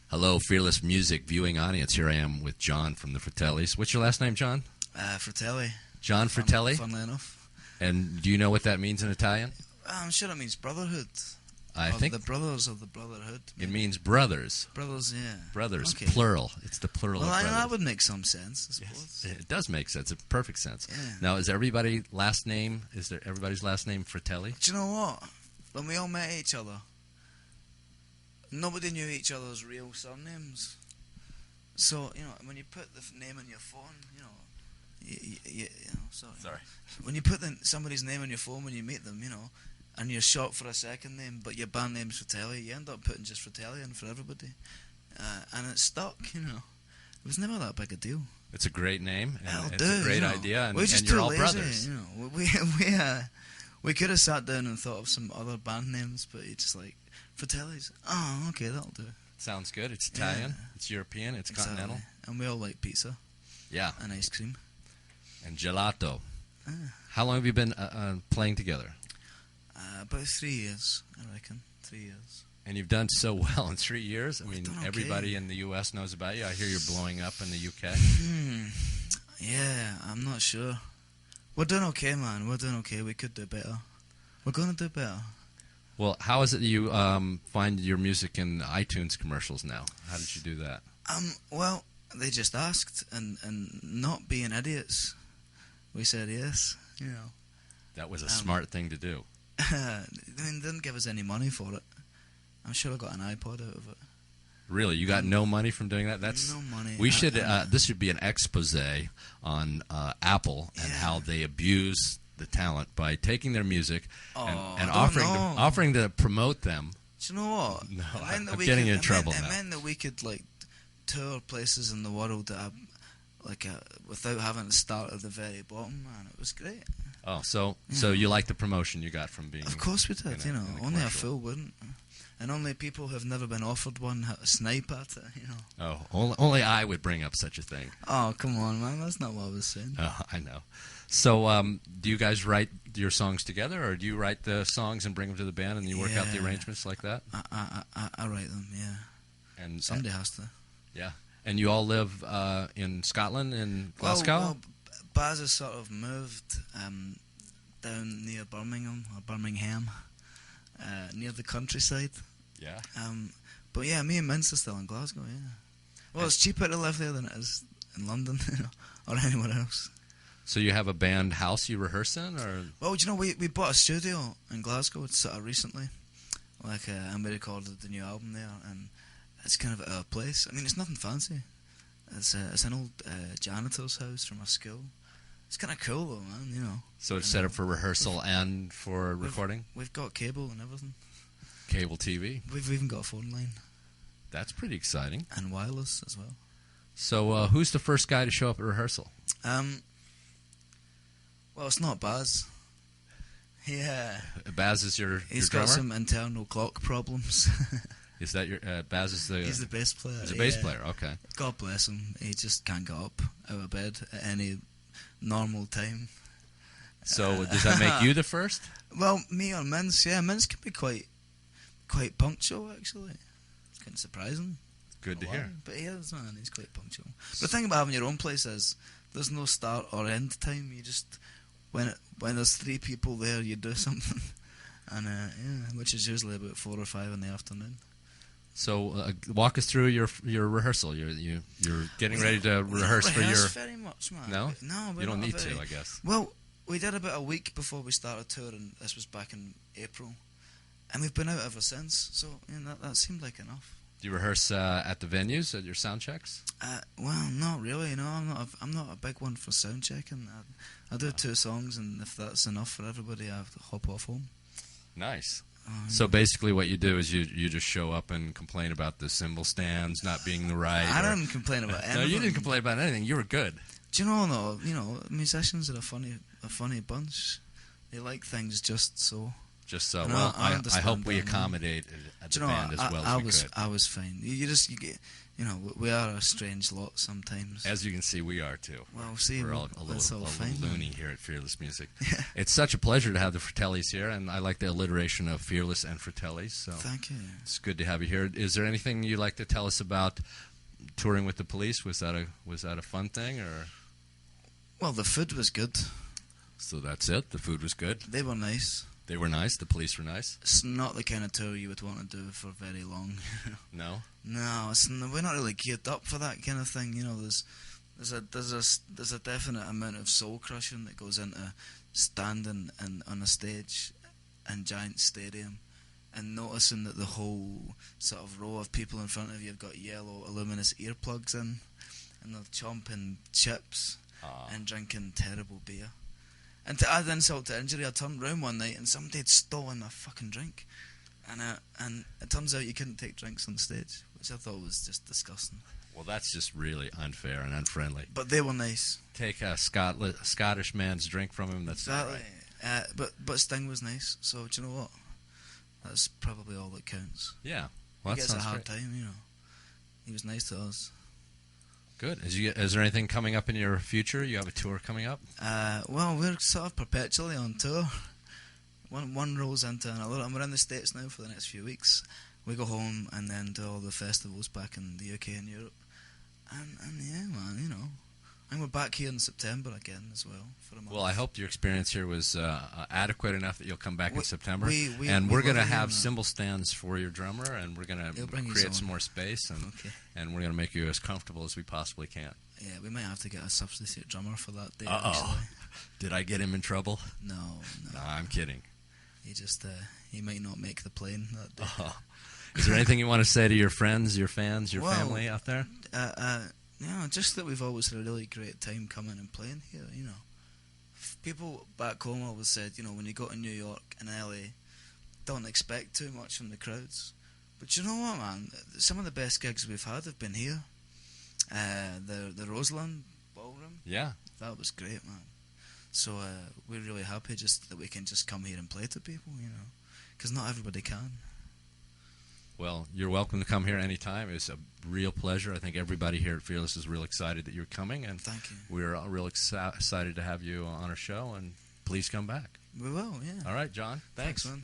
Hello, Fearless Music viewing audience. Here I am with Jon from the Fratellis. What's your last name, Jon? Fratelli. Jon Fratelli? Funnily enough. And do you know what that means in Italian? I'm sure it means brotherhood. I think the brothers of the brotherhood. It means brothers. Brothers, yeah. Brothers, Okay. plural. It's the plural Well, of brothers. that would make some sense, I suppose. Yes, it does make sense. It's perfect sense. Yeah. Now, is there everybody's last name Fratelli? Do you know what? When we all met each other, nobody knew each other's real surnames. So, when you put the name on your phone, Sorry. When you put somebody's name on your phone when you meet them, and you're short for a second name, but your band name's Fratelli, you end up putting just Fratelli in for everybody. And it stuck, It was never that big a deal. It's a great name, and it's do, a great idea, and, we're just you're too all lazy, brothers. We could have sat down and thought of some other band names, but it's just like, Fratellis. Oh, okay, that'll do. Sounds good. It's Italian, Yeah. it's European, it's Exactly. continental. And we all like pizza Yeah, and ice cream. and gelato. Ah. How long have you been playing together? About 3 years, I reckon. 3 years. And you've done so well in 3 years. I We've mean, done okay. everybody in the U.S. knows about you. I hear you're blowing up in the U.K. Yeah, I'm not sure. We're doing okay, man. We're doing okay. We could do better. We're going to do better. Well, how is it that you find your music in iTunes commercials now? How did you do that? Well, they just asked, and not being idiots, we said yes, That was a smart thing to do. they didn't give us any money for it. I'm sure I got an iPod out of it. Really, you got no money from doing that? That's no money. We should. This should be an expose on Apple and how they abuse the talent by taking their music and offering to promote them. Do you know what? No, I'm getting in trouble now. It meant that we could tour places in the world that without having to start at the very bottom. Man, it was great. Oh, so you like the promotion you got from being? Of course we did. in a Only a commercial. fool wouldn't. And only people who have never been offered one snipe at it. Oh, only I would bring up such a thing. Oh, come on, man. That's not what I was saying. Oh, I know. So, do you guys write your songs together, or do you write the songs and bring them to the band, and you work out the Yeah. arrangements like that? I write them, yeah. And Somebody has to. yeah. And you all live in Scotland, in Glasgow? Well, Baz has sort of moved down near Birmingham, near the countryside. Yeah. But yeah, me and Mince are still in Glasgow, yeah. Well, it's cheaper to live there than it is in London, or anywhere else. So you have a band house you rehearse in, or? Well, we bought a studio in Glasgow sort of recently, and we recorded the new album there, and it's kind of our place. I mean, it's nothing fancy. It's an old janitor's house from a school. It's kind of cool though, man. So it's set up for rehearsal and for recording. We've got cable and everything. Cable TV. We've even got a phone line That's pretty exciting. and wireless as well. So who's the first guy to show up at rehearsal? Well, it's not Baz. Yeah, Baz is your he's drummer? got some internal clock problems. Is that your Baz is the? He's the bass player. He's a bass yeah. player. Okay. God bless him. He just can't get up out of bed at any normal time. So does that make you the first? Well, me or Mince, yeah, Mince can be quite punctual actually. It's kind of surprising. Good to Why? hear. But he is, man. He's quite punctual. But the thing about having your own place is there's no start or end time. You just when there's 3 people there, you do something, and which is usually about 4 or 5 in the afternoon. So walk us through your rehearsal. You're getting ready to rehearse for your. very much, man. No? No, we're You don't not need very- to, I guess. Well, we did about a week before we started touring. This was back in April, and we've been out ever since. So that seemed like enough. Do you rehearse at the venues at your sound checks? Well, not really. No, I'm not a big one for sound checking. I do 2 songs, and if that's enough for everybody, I have to hop off home. Nice. So basically, what you do is you just show up and complain about the cymbal stands not being the right. I didn't complain about anything. No, you didn't complain about anything. You were good. Do you know though? Musicians are a funny bunch. They like things just so. Just so. No, Well, I understand hope we that, man. accommodate at Do the you know, band as well as we could. I was fine. You get, we are a strange lot sometimes. As you can see, we are too. Well, see, we're all a that's all little fine, loony man. here at Fearless Music. Yeah. It's such a pleasure to have the Fratellis here, and I like the alliteration of Fearless and Fratellis. So Thank you. it's good to have you here. Is there anything you'd like to tell us about touring with the Police? Was that a fun thing, or? Well, the food was good. So that's it. The food was good. They were nice. They were nice. The Police were nice. It's not the kind of tour you would want to do for very long. No. No, we're not really geared up for that kind of thing. There's a definite amount of soul crushing that goes into standing on a stage in giant stadium and noticing that the whole sort of row of people in front of you have got yellow luminous earplugs in, and they're chomping chips and drinking terrible beer. And to add insult to injury, I turned round one night and somebody had stolen my fucking drink. And it turns out you couldn't take drinks on stage, which I thought was just disgusting. Well, that's just really unfair and unfriendly. But they were nice. Take a Scottish man's drink from him. That's Exactly. Right. But Sting was nice, so do you know what? That's probably all that counts. Yeah. Well, He that gets a sounds hard great. time, He was nice to us. Good. Is there anything coming up in your future? You have a tour coming up? Well, we're sort of perpetually on tour. One rolls into another, and we're in the States now for the next few weeks. We go home and then do all the festivals back in the UK and Europe. And yeah, man, and we're back here in September again as well for a month. Well, I hope your experience here was adequate enough that you'll come back in September. we're we're going to love have you, cymbal stands for your drummer, and we're going He'll to bring his create own. some more space, and we're going to make you as comfortable as we possibly can. Yeah, we might have to get a substitute drummer for that day. Uh-oh. Actually. Did I get him in trouble? No. No, I'm kidding. He just he might not make the plane that day. Is there anything you want to say to your friends, your fans, your family out there? Just that we've always had a really great time coming and playing here, People back home always said, when you go to New York and LA, don't expect too much from the crowds. But you know what, man? Some of the best gigs we've had have been here. The Roseland Ballroom. Yeah. That was great, man. So we're really happy just that we can just come here and play to people, because not everybody can. Well, you're welcome to come here anytime. It's a real pleasure. I think everybody here at Fearless is real excited that you're coming, and Thank you. We're real excited to have you on our show, and please come back. We will, yeah. All right, John. Thanks. Man.